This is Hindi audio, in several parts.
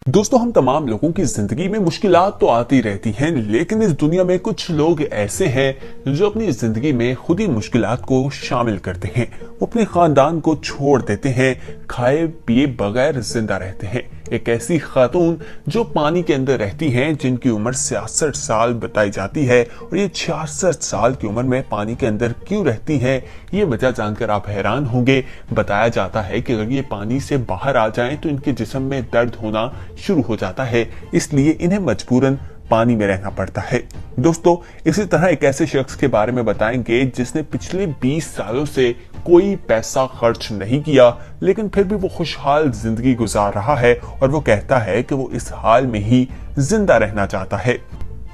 दोस्तों, हम तमाम लोगों की जिंदगी में मुश्किलात तो आती रहती हैं, लेकिन इस दुनिया में कुछ लोग ऐसे हैं जो अपनी जिंदगी में खुद ही मुश्किलात को शामिल करते हैं। वो अपने खानदान को छोड़ देते हैं, खाए पिए बगैर जिंदा रहते हैं। एक ऐसी खातून जो पानी के अंदर रहती हैं, जिनकी उम्र 66 साल बताई जाती है, और ये 66 साल की उम्र में पानी के अंदर क्यों रहती हैं, ये वजह जानकर आप हैरान होंगे। बताया जाता है कि अगर ये पानी से बाहर आ जाएं तो इनके जिस्म में दर्द होना शुरू हो जाता है, इसलिए इन्हें मजबूरन पानी में रहना पड़ता है। दोस्तों, इसी तरह एक ऐसे शख्स के बारे में बताएंगे जिसने पिछले 20 सालों से कोई पैसा खर्च नहीं किया, लेकिन फिर भी वो खुशहाल जिंदगी गुजार रहा है, और वो कहता है कि वो इस हाल में ही जिंदा रहना चाहता है।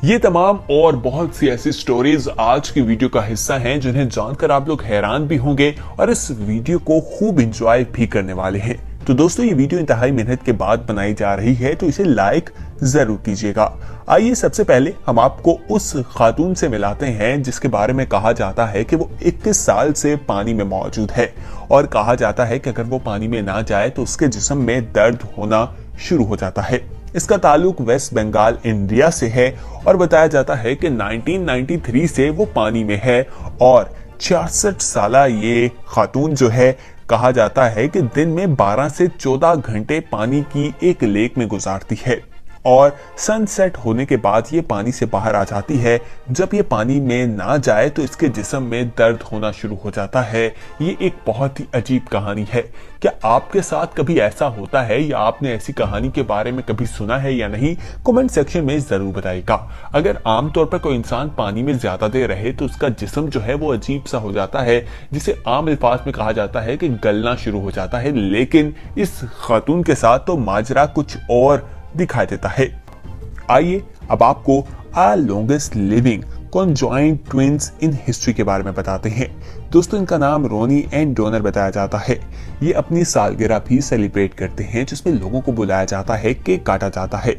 ये तमाम और बहुत सी ऐसी स्टोरीज आज की वीडियो का हिस्सा हैं, जिन्हें जानकर आप लोग हैरान भी होंगे और इस वीडियो को खूब एंजॉय भी करने वाले हैं। तो दोस्तों, ये वीडियो इंतहाई मेहनत के बाद बनाई जा रही है, तो इसे लाइक जरूर कीजिएगा। आइए सबसे पहले हम आपको उस खातून से मिलाते हैं जिसके बारे में कहा जाता है कि वो 21 साल से पानी में मौजूद है, और कहा जाता है कि अगर वो पानी में ना जाए तो उसके जिस्म में दर्द होना शुरू हो जाता है। इसका ताल्लुक वेस्ट बंगाल इंडिया से है, और बताया जाता है कि 1993 से वो पानी में है, और 66 साला ये खातून जो है, कहा जाता है कि दिन में 12 से 14 घंटे पानी की एक लेक में गुजारती है, और सनसेट होने के बाद ये पानी से बाहर आ जाती है। जब ये पानी में ना जाए तो इसके जिस्म में दर्द होना शुरू हो जाता है। ये एक बहुत ही अजीब कहानी है। क्या आपके साथ कभी ऐसा होता है, या आपने ऐसी कहानी के बारे में कभी सुना है या नहीं? कमेंट सेक्शन में जरूर बताइएगा। अगर आमतौर पर कोई इंसान पानी में ज्यादा देर रहे तो उसका जिस्म जो है वो अजीब सा हो जाता है, जिसे आम अल्फाज में कहा जाता है कि गलना शुरू हो जाता है। लेकिन इस खातून के साथ तो माजरा कुछ और दिखाई देता है। आइए अब आपको longest living conjoint twins in history के बारे में बताते हैं। दोस्तों, इनका नाम रोनी एंड डोनर बताया जाता है। ये अपनी सालगिरह भी सेलिब्रेट करते हैं, जिसमें लोगों को बुलाया जाता है, केक काटा जाता है।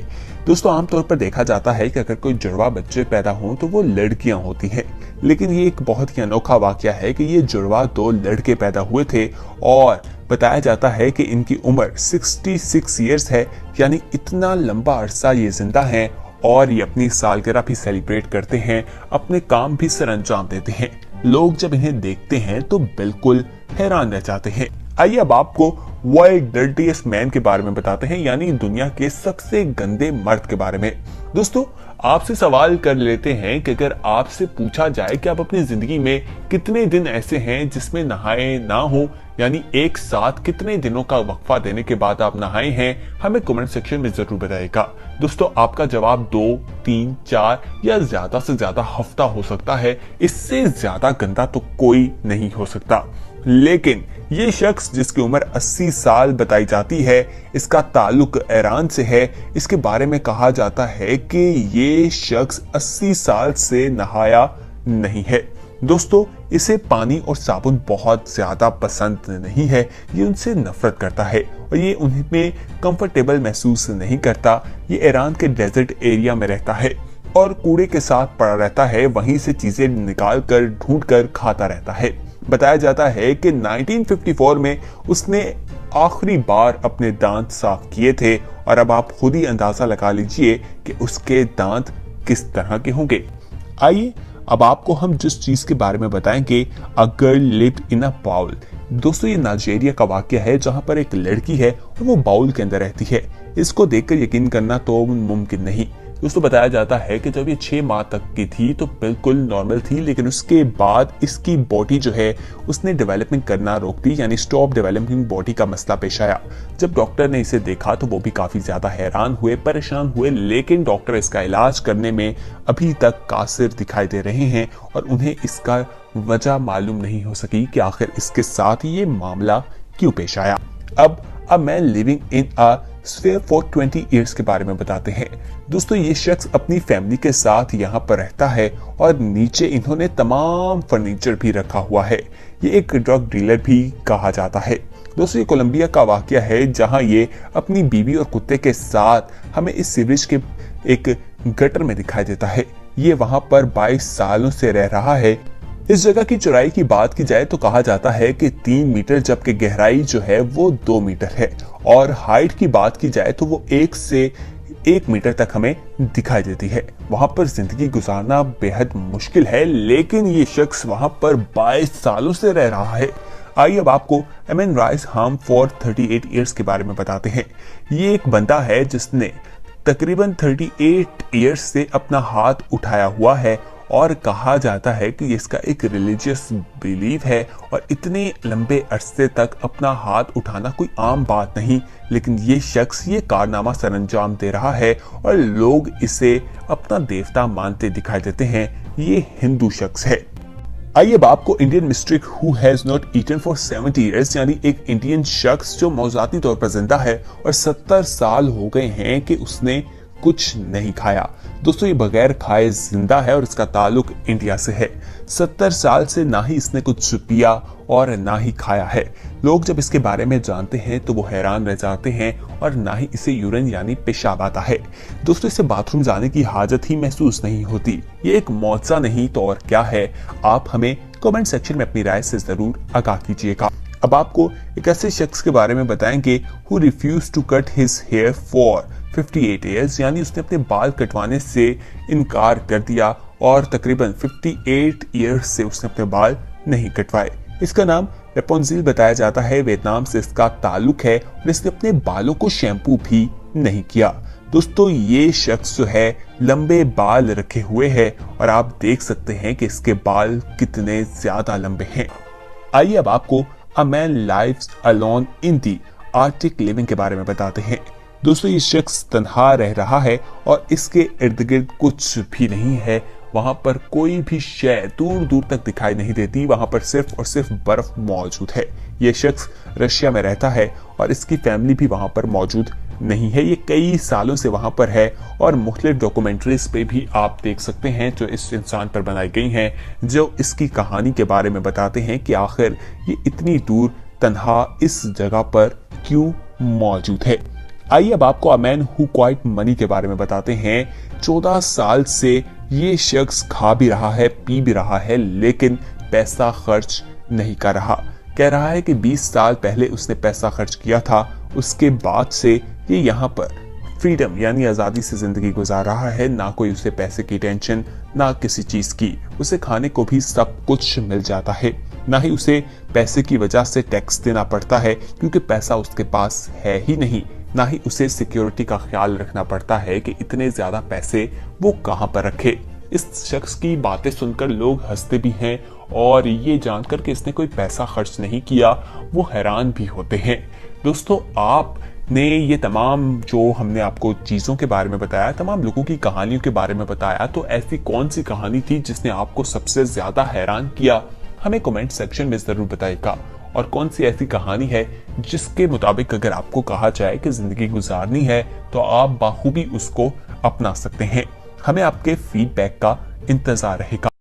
दोस्तों, आमतौर पर देखा जाता है कि अगर कोई जुड़वा बच्चे पैदा हों तो वो लड़कियां होती हैं, लेकिन ये एक बहुत ही अनोखा वाकया है कि ये जुड़वा 2 लड़के पैदा हुए थे, और बताया जाता है कि इनकी उम्र 66 ईयर्स है, यानी इतना लंबा अरसा ये जिंदा हैं, और ये अपनी सालगिरह भी सेलिब्रेट करते हैं, अपने काम भी सर अंजाम देते हैं। लोग जब इन्हें देखते हैं तो बिल्कुल हैरान रह जाते हैं। आइए अब आपको वर्ल्ड डर्टीएस्ट मैन के बारे में बताते हैं, यानी दुनिया के सबसे गंदे मर्द के बारे में। दोस्तों, आपसे सवाल कर लेते हैं कि अगर आपसे पूछा जाए कि आप अपनी जिंदगी में कितने दिन ऐसे हैं जिसमें नहाए ना हो, यानी एक साथ कितने दिनों का वक्फा देने के बाद आप नहाए हैं, हमें कमेंट सेक्शन में जरूर बताइएगा। दोस्तों, आपका जवाब 2, 3, 4 या ज्यादा से ज्यादा हफ्ता हो सकता है। इससे ज्यादा गंदा तो कोई नहीं हो सकता। लेकिन ये शख्स जिसकी उम्र 80 साल बताई जाती है, इसका ताल्लुक ईरान से है। इसके बारे में कहा जाता है कि ये शख्स 80 साल से नहाया नहीं है। दोस्तों, इसे पानी और साबुन बहुत ज्यादा पसंद नहीं है। ये उनसे नफरत करता है, और ये उनमें कंफर्टेबल महसूस नहीं करता। ये ईरान के डेजर्ट एरिया में रहता है, और कूड़े के साथ पड़ा रहता है। वहीं से चीजें निकाल कर ढूंढ कर खाता रहता है। बताया जाता है कि 1954 में उसने आखिरी बार अपने दांत साफ किए थे, और अब आप खुद ही अंदाजा लगा लीजिए कि उसके दांत किस तरह के होंगे। आइए अब आपको हम जिस चीज के बारे में बताएंगे, a girl lived in a bowl. दोस्तों, ये नाइजीरिया का वाकया है, जहां पर एक लड़की है और वो बाउल के अंदर रहती है। इसको देखकर यकीन करना तो मुमकिन नहीं। दोस्तों, बताया जाता है कि जब ये 6 माह तक की थी तो बिल्कुल नॉर्मल थी, लेकिन उसके बाद इसकी बॉडी जो है उसने डेवलपमेंट करना रोक दी, यानी स्टॉप डेवलपिंग बॉडी का मसला पेश आया। जब डॉक्टर ने इसे देखा तो वो भी काफी ज्यादा हैरान हुए, परेशान हुए, लेकिन डॉक्टर इसका इलाज करने में अभी तक कासिर दिखाई दे रहे हैं, और उन्हें इसका वजह मालूम नहीं हो सकी कि आखिर इसके साथ ये मामला क्यों पेश आया। अब a man living in a sphere for 20 years के बारे में बताते हैं। दोस्तों, ये शख्स अपनी फैमिली के साथ यहाँ पर रहता है, और नीचे इन्होंने तमाम फर्नीचर भी रखा हुआ है। ये एक ड्रग डीलर भी कहा जाता है। दोस्तों, ये कोलंबिया का वाकया है, जहां ये अपनी बीवी और कुत्ते के साथ हमें इस सीवरेज के एक गटर में दिखाई देता है। ये वहां पर 22 सालों से रह रहा है। इस जगह की चौड़ाई की बात की जाए तो कहा जाता है कि 3 मीटर, जबकि गहराई जो है वो 2 मीटर है, और हाइट की बात की जाए तो वो 1 से 1 मीटर तक हमें दिखाई देती है। वहां पर जिंदगी गुजारना बेहद मुश्किल है, लेकिन ये शख्स वहां पर 22 सालों से रह रहा है। आइए अब आपको एमन राइस हार्म फॉर 38 ईयर्स के बारे में बताते हैं। ये एक बंदा है जिसने तकरीबन 38 ईयर्स से अपना हाथ उठाया हुआ है, और कहा जाता है कि इसका एक रिलीजियस बिलीव है, और इतने लंबे अरसे तक अपना हाथ उठाना कोई आम बात नहीं, लेकिन ये शख्स ये कारनामा सरअंजाम दे रहा है और लोग इसे अपना देवता मानते दिखाई देते हैं। ये हिंदू शख्स है। आइए अब आपको Indian mystic who has not eaten for 70 years, यानी एक इंडियन शख्स जो मौज़ाती तौर पर जिंदा है और 70 साल हो गए हैं कि उसने कुछ नहीं खाया। दोस्तों, ये बगैर खाए जिंदा है और इसका ताल्लुक इंडिया से है। 70 साल से ना ही इसने कुछ पिया और ना ही खाया है। लोग जब इसके बारे में जानते हैं तो वो हैरान रह जाते हैं, और ना ही इसे यूरिन यानी पेशाब आता है। दोस्तों, इसे बाथरूम जाने की हाजत ही महसूस नहीं होती। ये एक मौजज़ा नहीं तो और क्या है। आप हमें कमेंट सेक्शन में अपनी राय से जरूर आगाह कीजिएगा। अब आपको एक ऐसे शख्स के बारे में बताएंगे who refuse to cut his hair for 58 years, यानी उसने अपने बाल कटवाने से इनकार कर दिया और तकरीबन 58 ईयर्स से उसने अपने बाल नहीं कटवाए। इसका नाम रेपोंजिल बताया जाता है। वियतनाम से इसका ताल्लुक है और इसने अपने बालों को शैम्पू भी नहीं किया। दोस्तों, ये शख्स जो है लंबे बाल रखे हुए है, और आप देख सकते हैं कि इसके बाल कितने ज्यादा लंबे हैं। आइए अब आपको a man lives alone in the Arctic living के बारे में बताते हैं। दोस्तों, ये शख्स तन्हा रह रहा है और इसके इर्द गिर्द कुछ भी नहीं है। वहां पर कोई भी शय दूर दूर तक दिखाई नहीं देती। वहां पर सिर्फ और सिर्फ बर्फ मौजूद है। ये शख्स रशिया में रहता है और इसकी फैमिली भी वहां पर मौजूद नहीं है। ये कई सालों से वहां पर है, और मुख्तलिफ डॉक्यूमेंट्रीज पे भी आप देख सकते हैं जो इस इंसान पर बनाई गई हैं, जो इसकी कहानी के बारे में बताते हैं कि आखिर ये इतनी दूर तन्हा इस जगह पर क्यों मौजूद है। आइए अब आपको a man who quite money के बारे में बताते हैं। 14 साल से ये शख्स खा भी रहा है, पी भी रहा है, लेकिन पैसा खर्च नहीं कर रहा। कह रहा है कि 20 साल पहले उसने पैसा खर्च किया था, उसके बाद से ये यहाँ पर फ्रीडम यानी आज़ादी से जिंदगी गुजार रहा है। ना कोई उसे पैसे की टेंशन, ना किसी चीज की। उसे खाने को भी सब कुछ मिल जाता है, ना ही उसे पैसे की वजह से टैक्स देना पड़ता है, क्योंकि पैसा उसके पास है ही नहीं। ना ही उसे सिक्योरिटी का ख्याल रखना पड़ता है कि इतने ज्यादा पैसे वो कहां पर रखे। इस शख्स की बातें सुनकर लोग हंसते भी हैं, और ये जानकर कि इसने कोई पैसा खर्च नहीं किया वो हैरान भी होते हैं। दोस्तों, आपने ये तमाम जो हमने आपको चीजों के बारे में बताया, तमाम लोगों की कहानियों के बारे में बताया, तो ऐसी कौन सी कहानी थी जिसने आपको सबसे ज्यादा हैरान किया? हमें कमेंट सेक्शन में जरूर बताइएगा। और कौन सी ऐसी कहानी है जिसके मुताबिक अगर आपको कहा जाए कि जिंदगी गुजारनी है तो आप बाखूबी उसको अपना सकते हैं। हमें आपके फीडबैक का इंतजार रहेगा।